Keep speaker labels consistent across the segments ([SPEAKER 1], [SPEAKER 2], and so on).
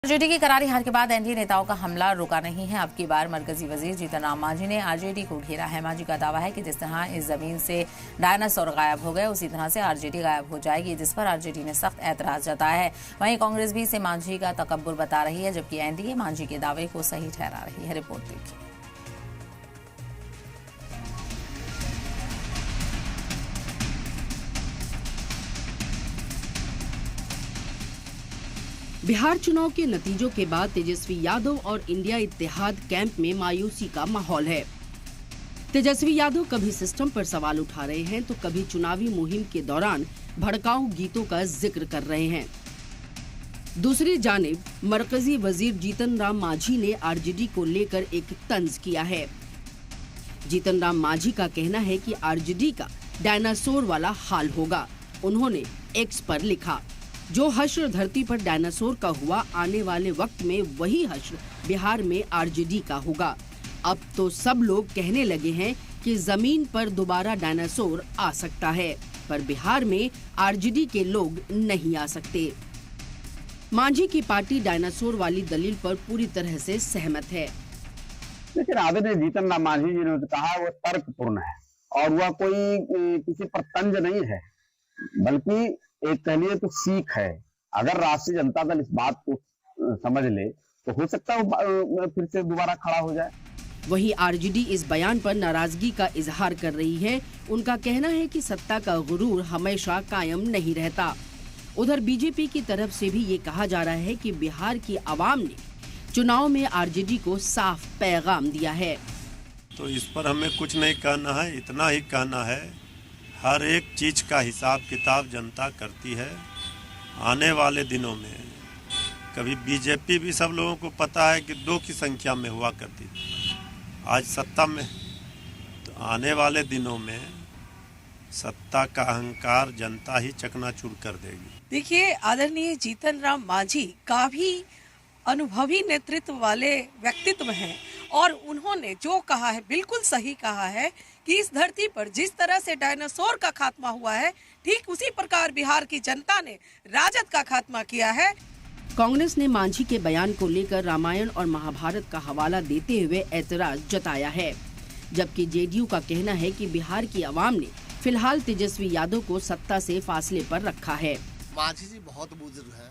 [SPEAKER 1] RJD की करारी हार के बाद एनडीए नेताओं का हमला रुका नहीं है। अब की बार मरकजी वजीर जीतन राम मांझी ने आरजेडी को घेरा है। मांझी का दावा है कि जिस तरह इस जमीन से डायनासोर गायब हो गए, उसी तरह से आरजेडी गायब हो जाएगी, जिस पर आरजेडी ने सख्त ऐतराज जताया है। वहीं कांग्रेस भी इसे मांझी का तकब्बुर बता रही है, जबकि एनडीए मांझी के दावे को सही ठहरा रही है। रिपोर्ट देखिए।
[SPEAKER 2] बिहार चुनाव के नतीजों के बाद तेजस्वी यादव और इंडिया इत्तेहाद कैंप में मायूसी का माहौल है। तेजस्वी यादव कभी सिस्टम पर सवाल उठा रहे हैं तो कभी चुनावी मुहिम के दौरान भड़काऊ गीतों का जिक्र कर रहे हैं। दूसरी जानिब मरकजी वजीर जीतन राम मांझी ने आरजेडी को लेकर एक तंज किया है। जीतन राम मांझी का कहना है कि आरजेडी का डायनासोर वाला हाल होगा। उन्होंने एक्स पर लिखा, जो हश्र धरती पर डायनासोर का हुआ, आने वाले वक्त में वही हश्र बिहार में आरजेडी का होगा। अब तो सब लोग कहने लगे हैं कि जमीन पर दोबारा डायनासोर आ सकता है, पर बिहार में आरजेडी के लोग नहीं आ सकते। मांझी की पार्टी डायनासोर वाली दलील पर पूरी तरह से सहमत है।
[SPEAKER 3] लेकिन आदरणीय जीतन राम मांझी जी ने कहा वो तर्कपूर्ण है और वह कोई किसी पर तंज नहीं है, बल्कि एक कह लिए तो सीख है। अगर राष्ट्रीय जनता दल इस बात को समझ ले तो हो सकता है फिर से दोबारा खड़ा हो जाए।
[SPEAKER 2] वहीं आरजेडी इस बयान पर नाराजगी का इजहार कर रही है। उनका कहना है कि सत्ता का गुरूर हमेशा कायम नहीं रहता। उधर बीजेपी की तरफ से भी ये कहा जा रहा है कि बिहार की आवाम ने चुनाव में आरजेडी को साफ पैगाम दिया है।
[SPEAKER 4] तो इस पर हमें कुछ नहीं कहना है, इतना ही कहना है, हर एक चीज का हिसाब किताब जनता करती है। आने वाले दिनों में कभी बीजेपी भी सब लोगों को पता है कि 2 की संख्या में हुआ करती थी, आज सत्ता में। तो आने वाले दिनों में सत्ता का अहंकार जनता ही चकनाचूर कर देगी।
[SPEAKER 5] देखिए, आदरणीय जीतन राम मांझी काफी अनुभवी नेतृत्व वाले व्यक्तित्व हैं और उन्होंने जो कहा है बिल्कुल सही कहा है कि इस धरती पर जिस तरह से डायनासोर का खात्मा हुआ है, ठीक उसी प्रकार बिहार की जनता ने राजद का खात्मा किया है।
[SPEAKER 2] कांग्रेस ने मांझी के बयान को लेकर रामायण और महाभारत का हवाला देते हुए ऐतराज जताया है, जबकि जेडीयू का कहना है कि बिहार की आवाम ने फिलहाल तेजस्वी यादव को सत्ता से फासले पर रखा है।
[SPEAKER 6] मांझी जी बहुत बुजुर्ग हैं,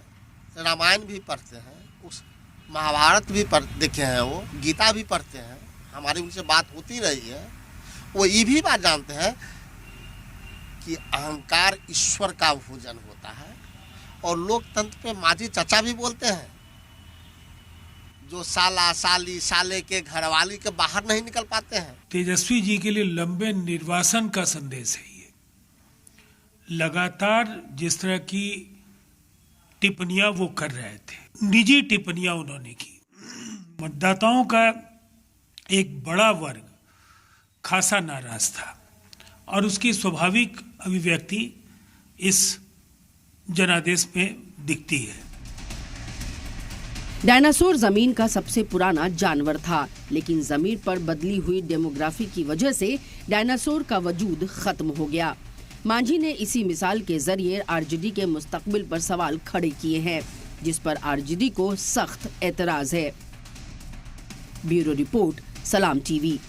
[SPEAKER 6] रामायण भी पढ़ते हैं, उस महाभारत भी देखे हैं, वो गीता भी पढ़ते हैं, हमारी उनसे बात होती रही है। वो ये भी बात जानते हैं कि अहंकार ईश्वर का भोजन होता है और लोकतंत्र पे मांझी चचा भी बोलते हैं, जो साला साली साले के घरवाली के बाहर नहीं निकल पाते हैं।
[SPEAKER 7] तेजस्वी जी के लिए लंबे निर्वासन का संदेश है ये। लगातार जिस तरह की टिप्पणियां वो कर रहे थे, निजी टिप्पणियां उन्होंने की, मतदाताओं का एक बड़ा वर्ग खासा नाराज था और उसकी स्वाभाविक अभिव्यक्ति इस जनादेश में दिखती है।
[SPEAKER 2] डायनासोर जमीन का सबसे पुराना जानवर था, लेकिन जमीन पर बदली हुई डेमोग्राफी की वजह से डायनासोर का वजूद खत्म हो गया। मांझी ने इसी मिसाल के जरिए आरजेडी के मुस्तकबिल पर सवाल खड़े किए हैं, जिस पर आरजेडी को सख्त ऐतराज है। ब्यूरो रिपोर्ट, सलाम टीवी।